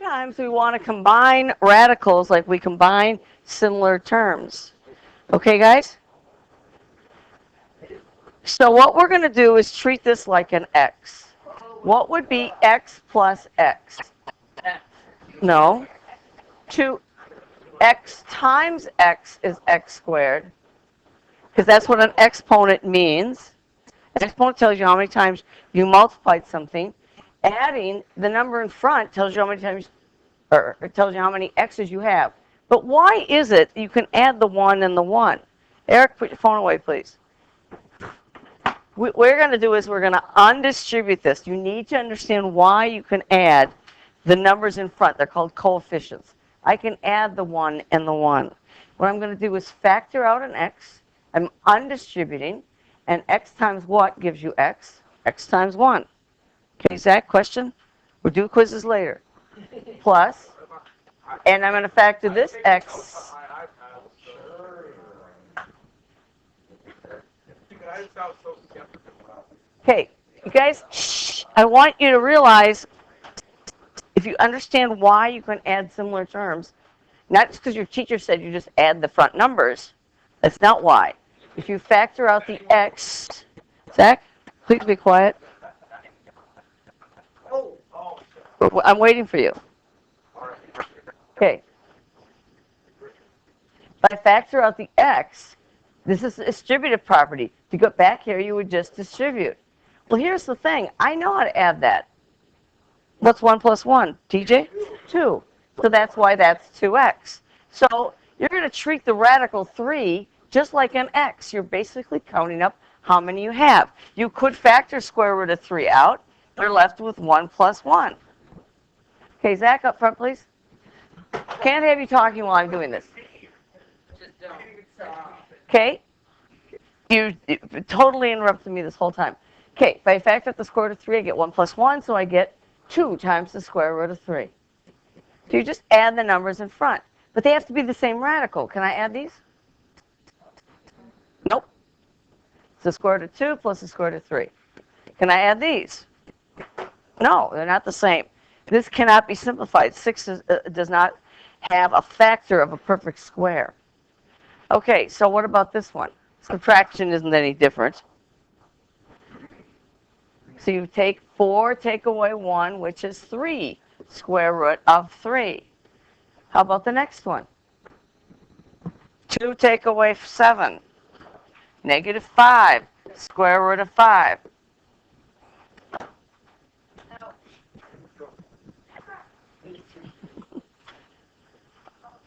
sometimes we want to combine radicals like we combine similar terms. Okay, guys? So what we're going to do is treat this like an x. What would be x plus x? No. 2x times x is x squared, because that's what an exponent means. An exponent tells you how many times you multiplied something. Adding the number in front tells you how many times, or it tells you how many x's you have. But why is it you can add the 1 and the 1? Eric, put your phone away, please. What we're going to do is we're going to undistribute this. You need to understand why you can add the numbers in front. They're called coefficients. I can add the 1 and the 1. What I'm going to do is factor out an x. I'm undistributing. And x times what gives you x? X times 1. Okay, Zach, question? We'll do quizzes later. Plus, and I'm going to factor this x. Okay, you guys, shh, I want you to realize, if you understand why you can add similar terms, not just because your teacher said you just add the front numbers. That's not why. If you factor out the x, Zach, please be quiet. I'm waiting for you. Okay. If I factor out the x, this is a distributive property. To go back here, you would just distribute. Well, here's the thing. I know how to add that. What's 1 plus 1? TJ? 2. So that's why that's 2x. So you're going to treat the radical 3 just like an x. You're basically counting up how many you have. You could factor square root of 3 out. You're left with 1 plus 1. Okay, Zach, up front, please. Can't have you talking while I'm doing this. Okay? You totally interrupted me this whole time. Okay, if I factor out the square root of 3, I get 1 plus 1, so I get 2 times the square root of 3. So you just add the numbers in front. But they have to be the same radical. Can I add these? Nope. It's the square root of 2 plus the square root of 3. Can I add these? No, they're not the same. This cannot be simplified. 6 does not have a factor of a perfect square. Okay, so what about this one? Subtraction isn't any different. So you take 4, take away 1, which is 3, square root of 3. How about the next one? 2 take away 7, negative 5, square root of 5.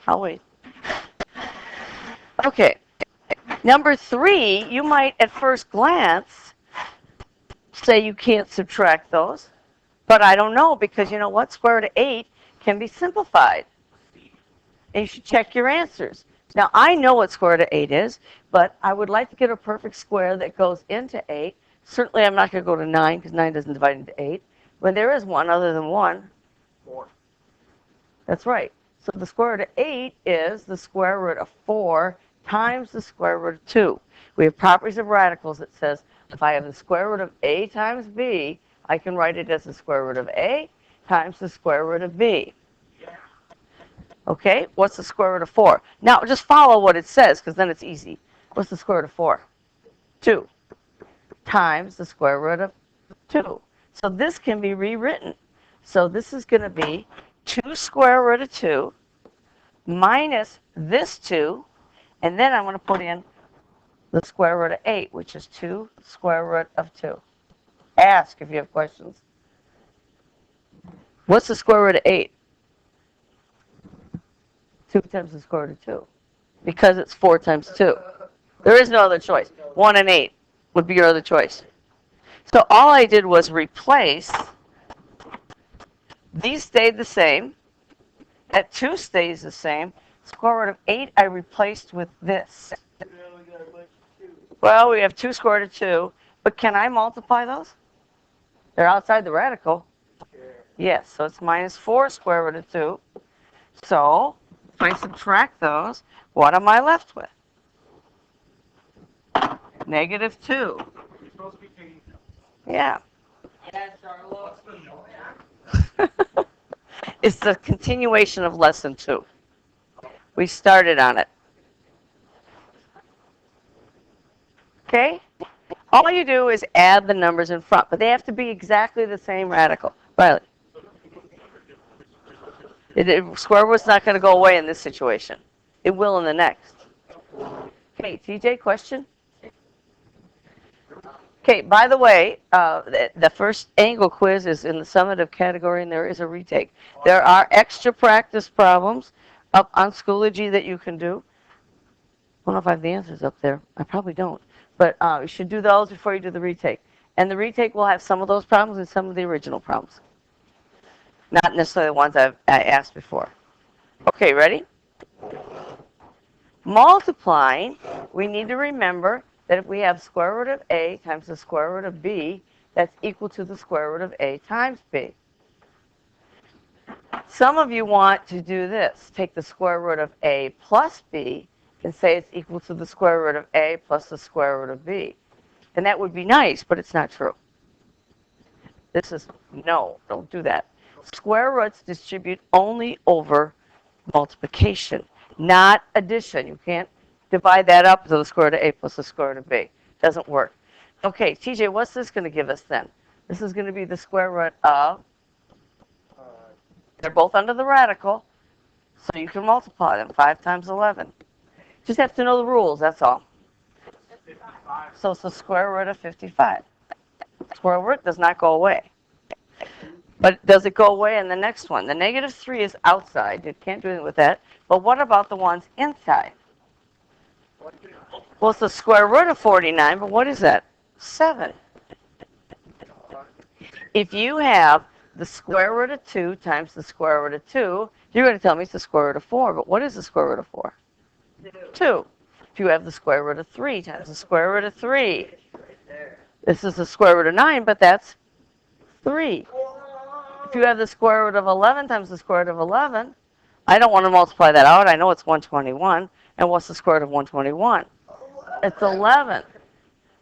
I'll wait. Okay. Number 3, you might at first glance say you can't subtract those, but I don't know, because you know what? Square root of 8 can be simplified. And you should check your answers. Now, I know what square root of 8 is, but I would like to get a perfect square that goes into 8. Certainly, I'm not going to go to 9, because 9 doesn't divide into 8. But there is one other than 1. 4. That's right. So the square root of 8 is the square root of 4 times the square root of 2. We have properties of radicals that says if I have the square root of a times b, I can write it as the square root of a times the square root of b. Okay, what's the square root of 4? Now, just follow what it says, because then it's easy. What's the square root of 4? 2 times the square root of 2. So this can be rewritten. So this is going to be 2 square root of 2 minus this 2, and then I'm going to put in the square root of 8, which is 2 square root of 2. Ask if you have questions. What's the square root of 8? 2 times the square root of 2. Because it's 4 times 2. There is no other choice. 1 and 8 would be your other choice. So all I did was replace. These stayed the same. That 2 stays the same. Square root of 8 I replaced with this. Well, we have 2 square root of 2. But can I multiply those? They're outside the radical. Yes, so it's minus 4 square root of 2. So if I subtract those, what am I left with? Negative 2. Yeah. is the continuation of lesson 2. We started on it. Okay? All you do is add the numbers in front, but they have to be exactly the same radical. Riley? Square root's not going to go away in this situation. It will in the next. Okay, TJ, question? Okay, by the way, the first angle quiz is in the summative category, and there is a retake. There are extra practice problems up on Schoology that you can do. I don't know if I have the answers up there. I probably don't. But you should do those before you do the retake. And the retake will have some of those problems and some of the original problems. Not necessarily the ones I asked before. Okay, ready? Multiplying, we need to remember that if we have square root of a times the square root of b, that's equal to the square root of a times b. Some of you want to do this. Take the square root of a plus b and say it's equal to the square root of a plus the square root of b. And that would be nice, but it's not true. This is, no, don't do that. Square roots distribute only over multiplication, not addition. You can't divide that up to the square root of a plus the square root of b. Doesn't work. Okay, TJ, what's this going to give us then? This is going to be the square root of, they're both under the radical, so you can multiply them. 5 times 11. Just have to know the rules, that's all. 55. So it's the square root of 55. Square root does not go away. But does it go away in the next one? The negative 3 is outside. You can't do anything with that. But what about the ones inside? Well, it's the square root of 49, but what is that? 7. If you have the square root of 2 times the square root of 2, you're going to tell me it's the square root of 4. But what is the square root of 4? 2. If you have the square root of 3 times the square root of 3, this is the square root of 9, but that's 3. If you have the square root of 11 times the square root of 11, I don't want to multiply that out. I know it's 121. And what's the square root of 121? It's 11.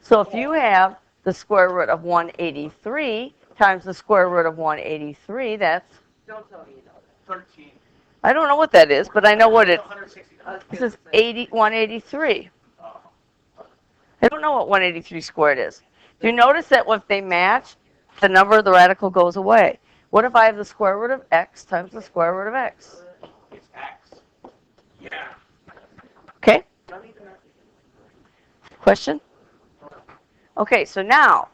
So if you have the square root of 183 times the square root of 183, that's? Don't tell me you know that. 13. I don't know what that is, but I know what it is. 160. This is 183. I don't know what 183 squared is. Do you notice that if they match, the number of the radical goes away? What if I have the square root of x times the square root of x? It's x. Yeah. Okay? Question? Okay, so now,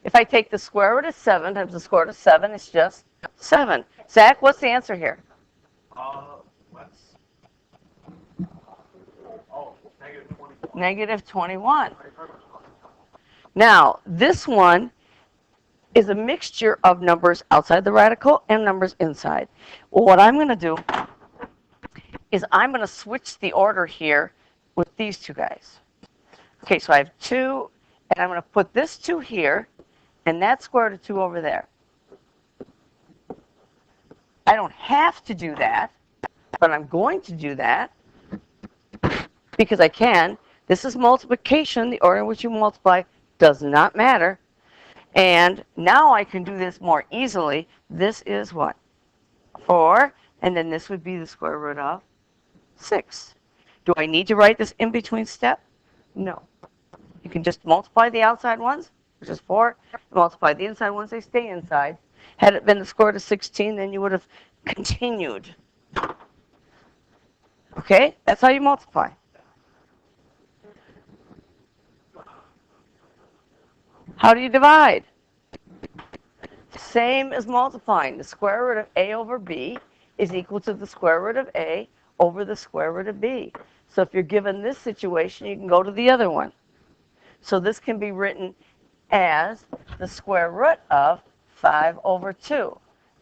if I take the square root of 7 times the square root of 7, it's just 7. Zach, what's the answer here? What's? Oh, negative 21. Negative 21. Now, this one is a mixture of numbers outside the radical and numbers inside. Well, what I'm going to do is I'm going to switch the order here with these two guys. Okay, so I have 2, and I'm going to put this 2 here, and that square root of 2 over there. I don't have to do that, but I'm going to do that because I can. This is multiplication. The order in which you multiply does not matter. And now I can do this more easily. This is what? 4, and then this would be the square root of 6. Do I need to write this in between step? No. You can just multiply the outside ones, which is 4, multiply the inside ones, they stay inside. Had it been the square root of 16, then you would have continued. Okay? That's how you multiply. How do you divide? Same as multiplying. The square root of a over b is equal to the square root of a over the square root of b. So if you're given this situation, you can go to the other one. So this can be written as the square root of 5 over 2.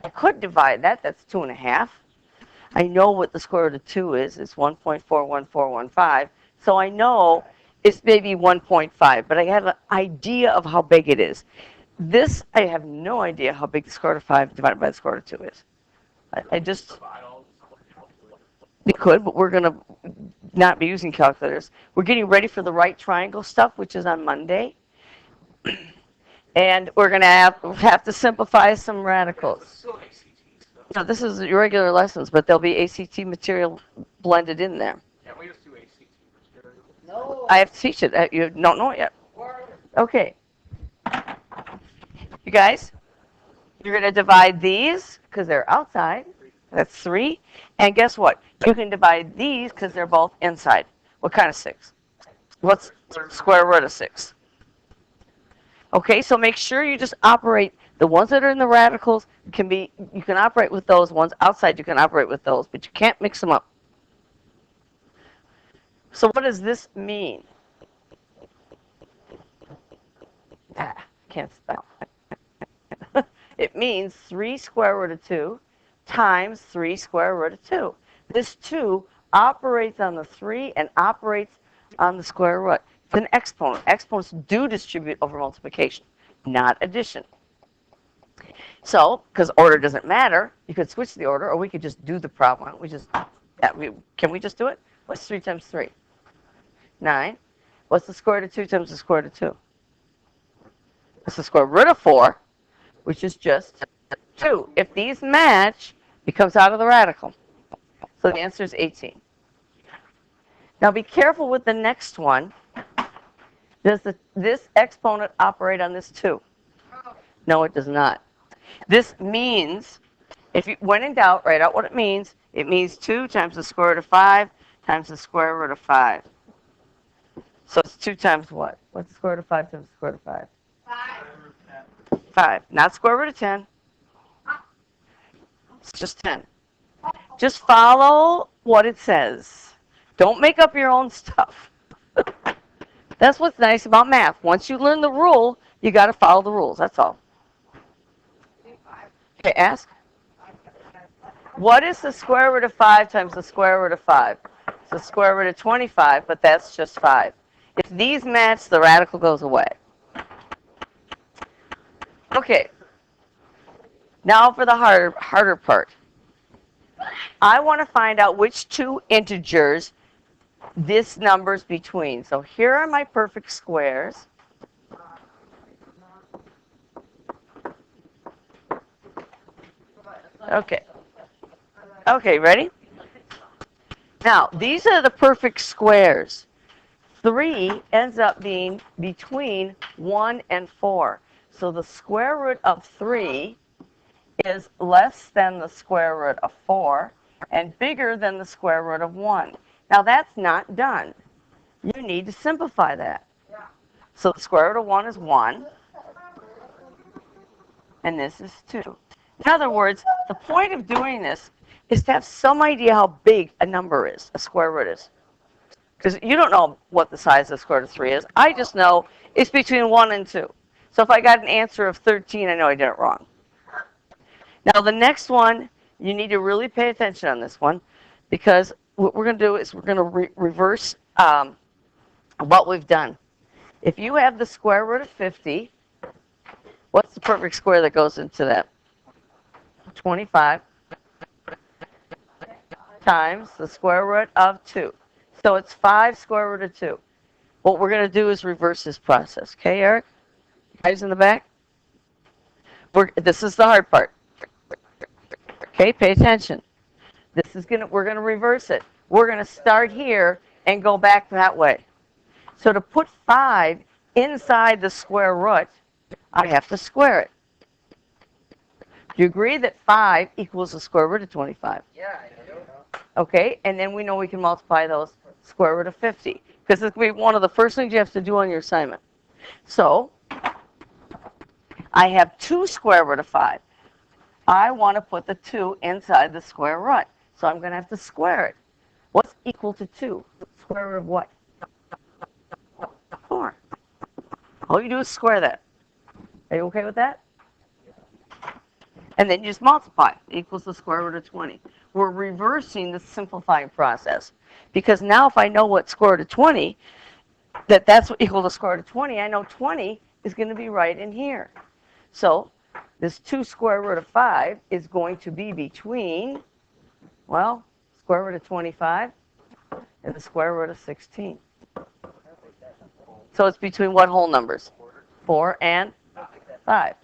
I could divide that. That's 2.5. I know what the square root of 2 is. It's 1.41415. So I know it's maybe 1.5, but I have an idea of how big it is. This, I have no idea how big the square root of 5 divided by the square root of 2 is. I just, we could, but we're going to not be using calculators. We're getting ready for the right triangle stuff, which is on Monday. And we're going to have to simplify some radicals. No, this is your regular lessons, but there'll be ACT material blended in there. Can we just do ACT material? No. I have to teach it. You don't know it yet. Okay. You guys, you're going to divide these because they're outside. That's 3. And guess what? You can divide these because they're both inside. What kind of 6? What's square root of 6? Okay, so make sure you just operate. The ones that are in the radicals you can operate with those ones. Outside, you can operate with those, but you can't mix them up. So what does this mean? Can't spell. It means 3 square root of 2 times 3 square root of 2. This 2 operates on the 3 and operates on the square root. It's an exponent. Exponents do distribute over multiplication, not addition. So, because order doesn't matter, you could switch the order, or we could just do the problem. Can we just do it? What's 3 times 3? 9. What's the square root of 2 times the square root of 2? It's the square root of 4, which is just 2. If these match, it comes out of the radical. So the answer is 18. Now be careful with the next one. Does this exponent operate on this 2? No, it does not. This means, when in doubt, write out what it means. It means 2 times the square root of 5 times the square root of 5. So it's 2 times what? What's the square root of 5 times the square root of 5? 5. Not square root of 10. It's just 10. Just follow what it says. Don't make up your own stuff. That's what's nice about math. Once you learn the rule, you got to follow the rules. That's all. Okay, ask. What is the square root of 5 times the square root of 5? It's the square root of 25, but that's just 5. If these match, the radical goes away. Okay. Now for the harder part. I want to find out which 2 integers this number's between. So here are my perfect squares. Okay. Okay, ready? Now, these are the perfect squares. 3 ends up being between 1 and 4. So the square root of 3 is less than the square root of 4 and bigger than the square root of 1. Now that's not done. You need to simplify that. So the square root of 1 is 1, and this is 2. In other words, the point of doing this is to have some idea how big a number is, a square root is. Because you don't know what the size of the square root of 3 is. I just know it's between 1 and 2. So if I got an answer of 13, I know I did it wrong. Now the next one, you need to really pay attention on this one, because what we're going to do is we're going to reverse what we've done. If you have the square root of 50, what's the perfect square that goes into that? 25 times the square root of 2. So it's 5 square root of 2. What we're going to do is reverse this process. Okay, Eric? Guys in the back? This is the hard part. Okay, pay attention. We're going to reverse it. We're going to start here and go back that way. So to put 5 inside the square root, I have to square it. Do you agree that 5 equals the square root of 25? Yeah, I do. Okay, and then we know we can multiply those square root of 50, because it's going to be one of the first things you have to do on your assignment. So I have 2 square root of 5. I want to put the 2 inside the square root, so I'm going to have to square it. What's equal to 2? Square root of what? 4. All you do is square that. Are you okay with that? And then you just multiply. It equals the square root of 20. We're reversing the simplifying process. Because now if I know what square root of 20, that's equal to square root of 20, I know 20 is going to be right in here. So this 2 square root of 5 is going to be between, well, square root of 25 and the square root of 16. So it's between what whole numbers? 4 and 5.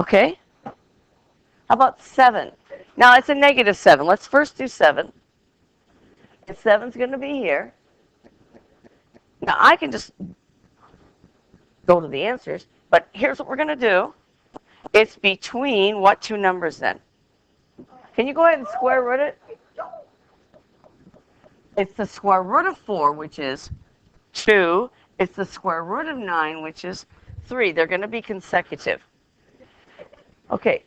Okay? How about 7? Now, it's a negative 7. Let's first do 7. And 7's going to be here. Now, I can just go to the answers, but here's what we're going to do. It's between what two numbers then? Can you go ahead and square root it? It's the square root of 4, which is 2. It's the square root of 9, which is 3. They're going to be consecutive. Okay,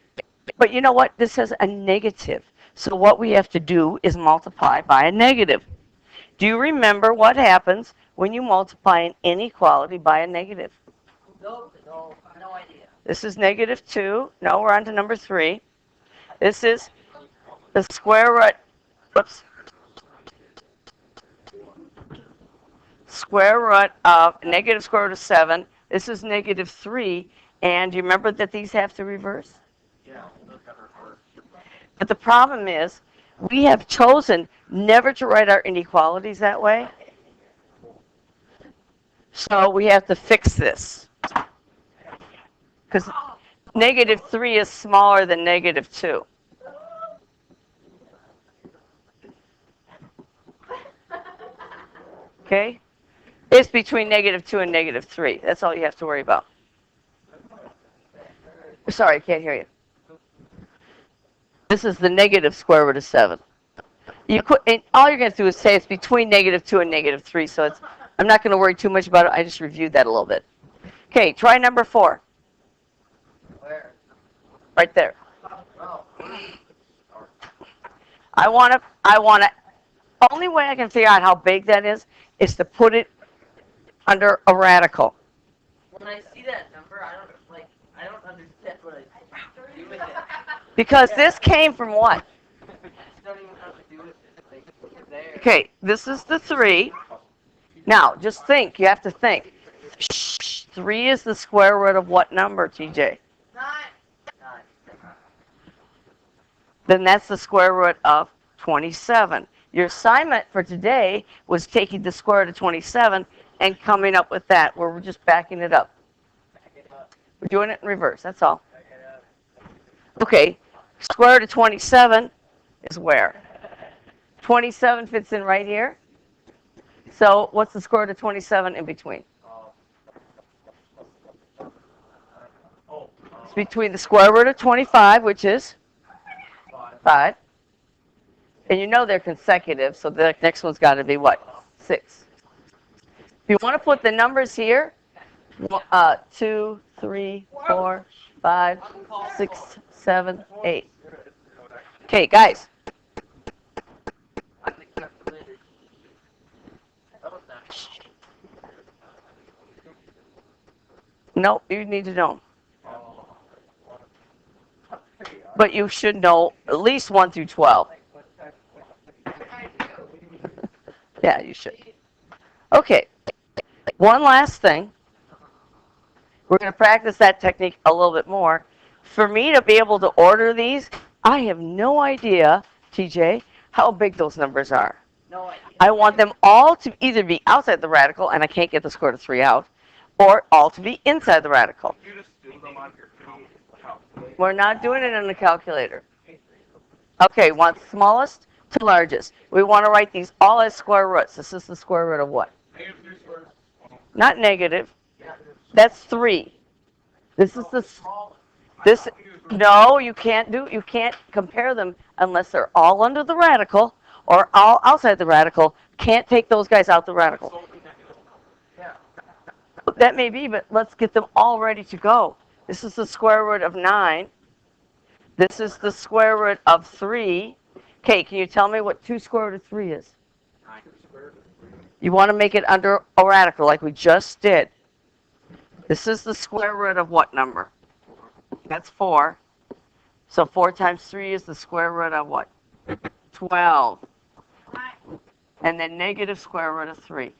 but you know what? This has a negative. So what we have to do is multiply by a negative. Do you remember what happens when you multiply an inequality by a negative? No, no idea. This is negative 2. No, we're on to number 3. This is the square root, whoops, square root of negative square root of 7. This is negative 3. And you remember that these have to reverse? Yeah, those got reversed. But the problem is, we have chosen never to write our inequalities that way. So we have to fix this. Because negative 3 is smaller than negative 2. Okay? It's between negative 2 and negative 3. That's all you have to worry about. Sorry, I can't hear you. This is the negative square root of 7. And all you're going to do is say it's between negative 2 and negative 3, so I'm not going to worry too much about it. I just reviewed that a little bit. Okay, try number 4. Where? Right there. Oh. I want to, only way I can figure out how big that is to put it under a radical. When I see that number, I don't understand what I do with it. Because this came from what? I don't even know how to do with it. Like, it's there. Okay, this is the 3. Now, just think. You have to think. 3 is the square root of what number, TJ? 9. Then that's the square root of 27. Your assignment for today was taking the square root of 27 and coming up with that, where we're just backing it up. We're doing it in reverse, that's all. Okay, square root of 27 is where? 27 fits in right here. So what's the square root of 27 in between? It's between the square root of 25, which is 5. And you know they're consecutive, so the next one's got to be what? 6. If you want to put the numbers here, 2, 3, 4, 5, 6, 7, 8. Okay, guys. Nope, you need to know. But you should know at least 1 through 12. Yeah, you should. Okay, one last thing. We're going to practice that technique a little bit more. For me to be able to order these, I have no idea, TJ, how big those numbers are. No idea. I want them all to either be outside the radical, and I can't get the square root of 3 out, or all to be inside the radical. You just do them on your calculator. We're not doing it in the calculator. Okay, want smallest to largest. We want to write these all as square roots. This is the square root of what? Negative 3 squares. Not negative. That's 3. This is this. No, you can't compare them unless they're all under the radical or all outside the radical. Can't take those guys out the radical. That may be, but let's get them all ready to go. This is the square root of 9. This is the square root of 3. Okay, can you tell me what 2 square root of 3 is? 9 squared. You want to make it under a radical like we just did. This is the square root of what number? That's 4. So 4 times 3 is the square root of what? 12. And then negative square root of 3.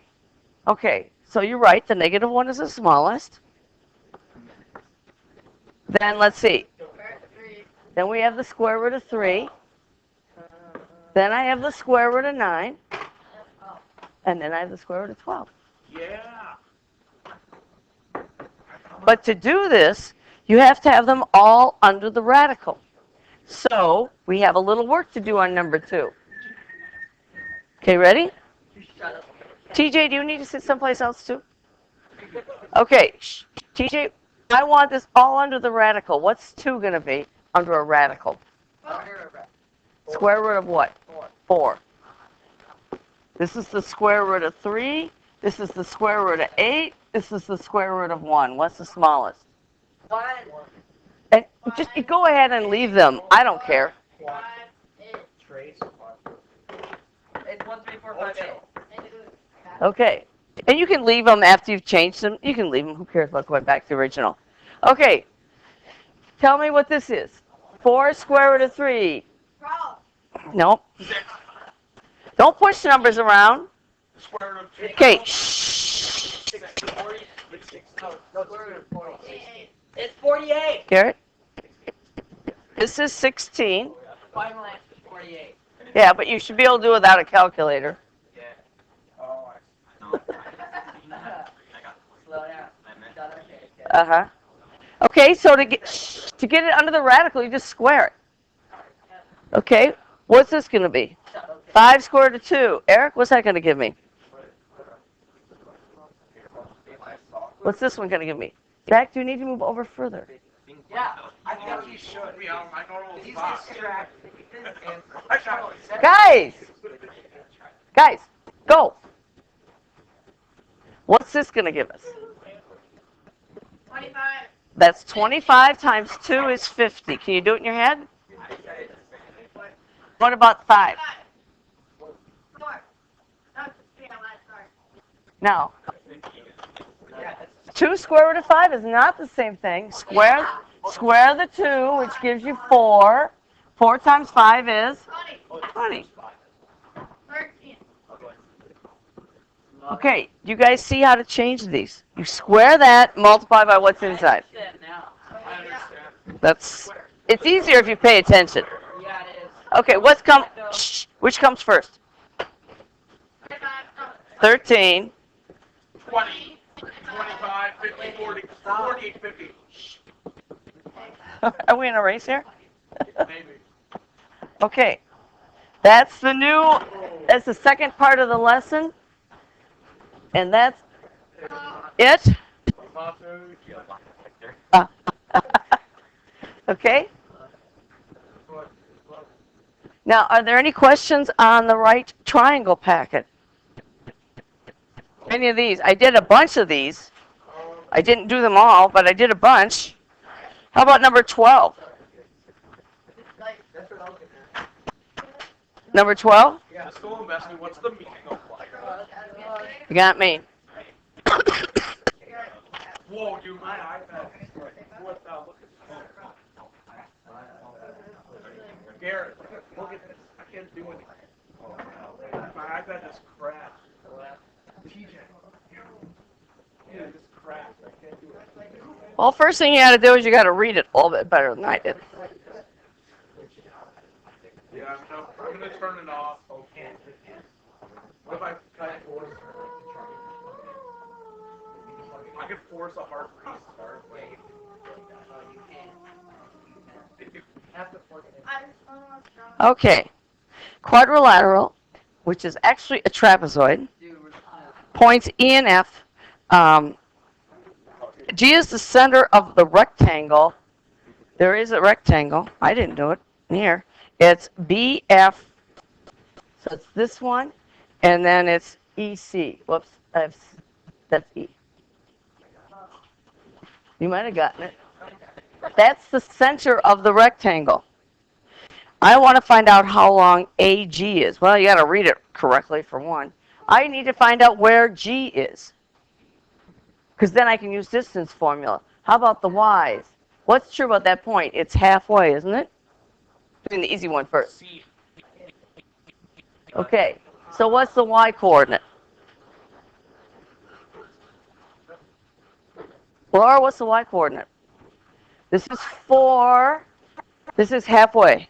Okay, so you're right. The negative one is the smallest. Then let's see. Then we have the square root of 3. Then I have the square root of 9. And then I have the square root of 12. Yeah. But to do this, You have to have them all under the radical. So we have a little work to do on number 2. Okay, ready? Shut up. TJ, do you need to sit someplace else too? Okay, TJ, I want this all under the radical. What's 2 going to be under a radical? Square root of what? 4. This is the square root of 3. This is the square root of 8. This is the square root of 1. What's the smallest? 1. And just go ahead and leave them. I don't care. 5, 8. Trace. It's 1, 3, 4, 5, 8. Okay. And you can leave them after you've changed them. You can leave them. Who cares about going back to the original? Okay. Tell me what this is. 4 square root of 3. 12. Nope. 6. Don't push numbers around. Square root of 2. Okay. 6, 40. 6, no, Square root of 48. It's 48. Garrett? This is 16. Final answer is 48. Yeah, but you should be able to do it without a calculator. Yeah. Oh, I Slow down. Got it, okay. Uh-huh. Okay, so to get it under the radical, you just square it. Okay, what's this going to be? 5 square root of 2. Eric, what's that going to give me? What's this one going to give me? Zach, do you need to move over further? Yeah. I think you should be on my normal He's spot. distracted. Guys, go. What's this going to give us? 25. That's 25 times 2 is 50. Can you do it in your head? What about 5? 4. That's 3 on last start. Now, 2 square root of 5 is not the same thing. Square the 2, which gives you 4. 4 times 5 is 20. 13. Okay, you guys see how to change these? You square that, multiply by what's inside. I understand. It's easier if you pay attention. Yeah, it is. Okay, which comes first? 13. 20, 25, 50, 40, 40, 50. Are we in a race here? Maybe. Okay, that's the second part of the lesson. And that's it. Okay. Now, are there any questions on the right triangle packet? Any of these? I did a bunch of these. I didn't do them all, but I did a bunch. How about number 12? Number 12? Yeah, school investment, what's the meaning of life? You got me. Whoa, dude, my iPad. What the? Look at Garrett, look at this. I can't do anything. My iPad just crashed. TJ. Yeah, it just crashed. I can't do it. Well, first thing you got to do is you got to read it a little bit better than I did. Yeah, I'm gonna turn it off. Okay. What if I kind of force? I can force a hard restart. Okay. Quadrilateral, which is actually a trapezoid, points E and F. G is the center of the rectangle. There is a rectangle. I didn't do it. Here. It's BF. So it's this one. And then it's EC. Whoops. That's E. You might have gotten it. That's the center of the rectangle. I want to find out how long AG is. Well, you got to read it correctly for one. I need to find out where G is. Because then I can use distance formula. How about the Y's? What's true about that point? It's halfway, isn't it? Doing the easy one first. Okay, so what's the Y coordinate? Laura, what's the Y coordinate? This is 4. This is halfway.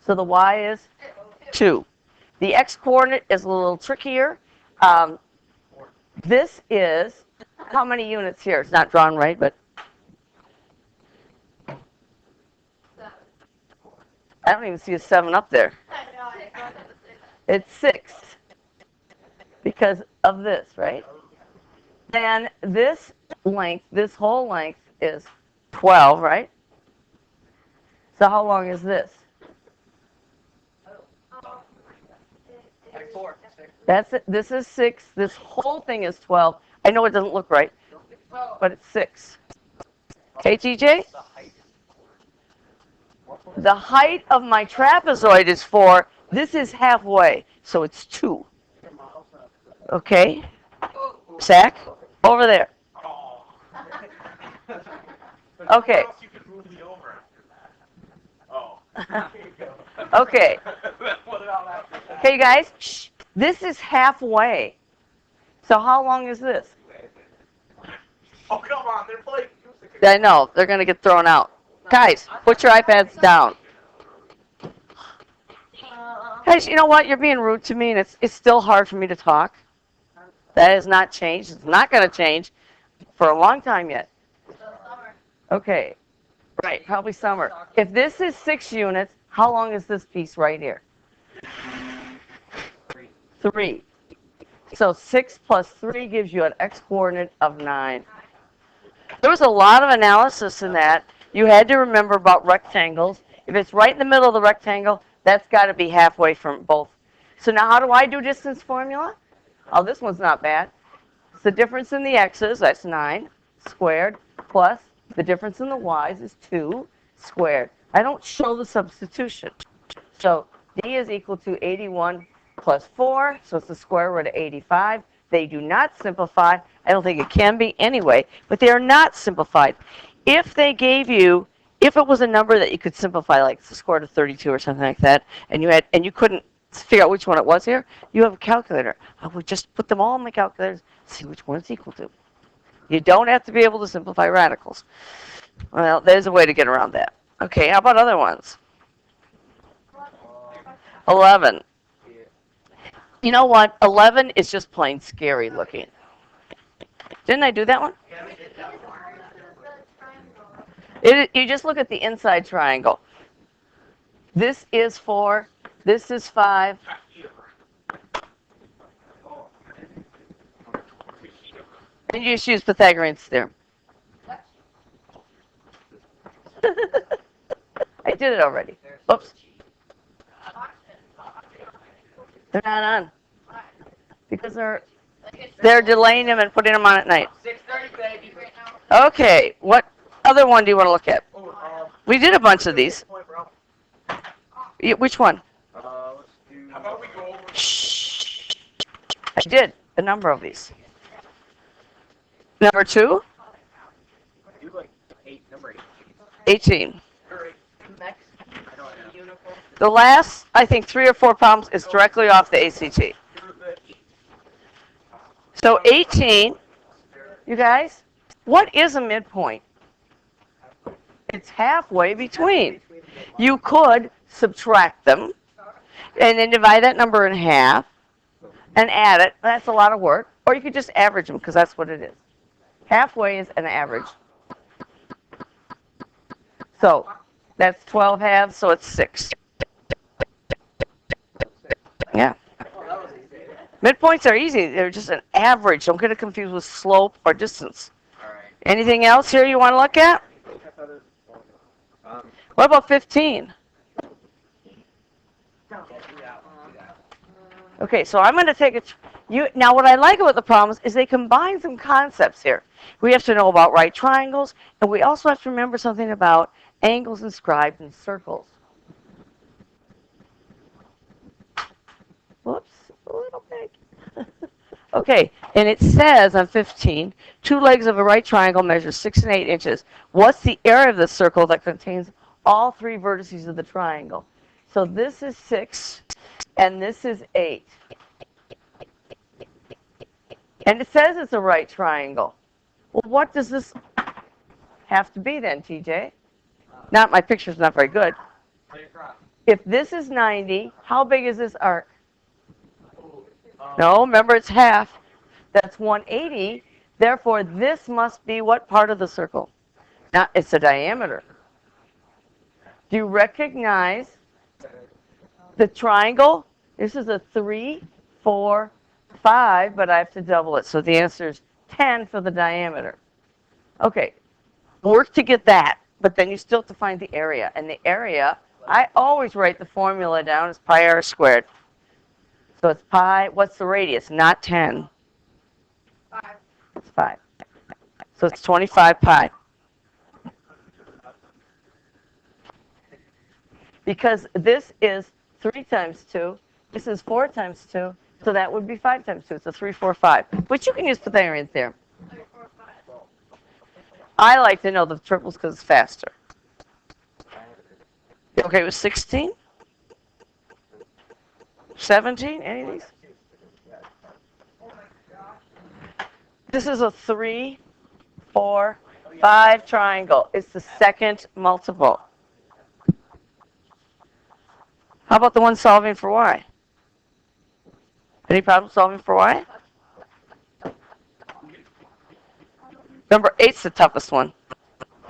So the Y is 2. The X coordinate is a little trickier. This is, how many units here? It's not drawn right, but I don't even see a 7 up there. It's 6 because of this, right? Then this length, this whole length is 12, right? So how long is this? Like 4, 6. That's it. This is 6. This whole thing is 12. I know it doesn't look right, but it's 6. Okay, TJ? The height of my trapezoid is 4. This is halfway, so it's 2. Okay? Zach, over there. Okay. You could move me over after that. Oh. Okay. Okay, guys. Shh. This is halfway. So how long is this? Oh, come on. They're playing music. I know. They're going to get thrown out. Guys, put your iPads down. Guys, you know what? You're being rude to me, and it's still hard for me to talk. That has not changed. It's not going to change for a long time yet. Okay. Right, probably summer. If this is 6 units, how long is this piece right here? 3. So 6 plus 3 gives you an x-coordinate of 9. There was a lot of analysis in that. You had to remember about rectangles. If it's right in the middle of the rectangle, that's got to be halfway from both. So now how do I do distance formula? Oh, this one's not bad. It's the difference in the x's, that's 9 squared, plus the difference in the y's is 2 squared. I don't show the substitution. So d is equal to 81 plus 4, so it's the square root of 85. They do not simplify. I don't think it can be anyway, but they are not simplified. If they gave you, if it was a number that you could simplify, like the square root of 32 or something like that, and you couldn't figure out which one it was here, you have a calculator. I would just put them all in the calculator, see which one it's equal to. You don't have to be able to simplify radicals. Well, there's a way to get around that. Okay, how about other ones? 11. You know what? 11 is just plain scary looking. Didn't I do that one? You just look at the inside triangle. This is 4. This is 5. And you just use Pythagorean theorem. I did it already. Oops. They're not on. Because they're delaying them and putting them on at night. 6:30, baby. Okay, what other one do you want to look at? We did a bunch of these. Which one? Let's do. How about we go over? Shh. I did a number of these. Number 2? Do like 8, number 8. 18. Next. Uniform. The last, I think, 3 or 4 problems is directly off the ACT. So 18, you guys, what is a midpoint? It's halfway between. You could subtract them and then divide that number in half and add it. That's a lot of work. Or you could just average them because that's what it is. Halfway is an average. So that's 12 halves, so it's 6. Yeah. Midpoints are easy. They're just an average. Don't get it confused with slope or distance. Anything else here you want to look at? What about 15? Okay, so I'm going to take it. Now, what I like about the problems is they combine some concepts here. We have to know about right triangles, and we also have to remember something about angles inscribed in circles. Whoops, a little big. Okay, and it says on 15, 2 legs of a right triangle measure 6 and 8 inches. What's the area of the circle that contains all 3 vertices of the triangle? So this is 6, and this is 8. And it says it's a right triangle. Well, what does this have to be then, TJ? Not, my picture's not very good. If this is 90, how big is this arc? No, remember it's half. That's 180. Therefore, this must be what part of the circle? Now, it's the diameter. Do you recognize The triangle, this is a 3, 4, 5, but I have to double it. So the answer is 10 for the diameter. Okay, work to get that, but then you still have to find the area. And the area, I always write the formula down as pi r squared. So it's pi, what's the radius? Not 10. 5. It's 5. So it's 25 pi. Because this is 3 times 2, this is 4 times 2, so that would be 5 times 2. So 3, 4, 5. But you can use Pythagorean theorem. 3, 4, 5. I like to know the triples because it's faster. You okay with 16? 17? Any of these? Oh my gosh. This is a 3, 4, 5 triangle. It's the second multiple. How about the one solving for y? Any problem solving for y? Number 8's the toughest one.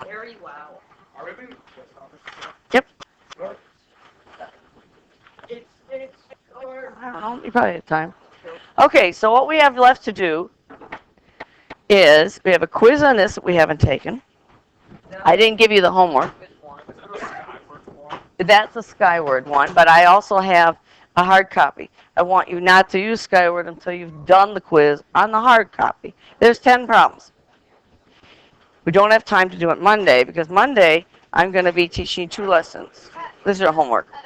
Very wow. Are we moving? Yep. It's or I don't know, you probably have time. Okay, so what we have left to do is we have a quiz on this that we haven't taken. I didn't give you the homework. Which one? Is it a Skyward one? That's a Skyward one, but I also have a hard copy. I want you not to use Skyward until you've done the quiz on the hard copy. There's 10 problems. We don't have time to do it Monday because Monday I'm going to be teaching 2 lessons. This is your homework. Uh,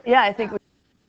Yeah, I think we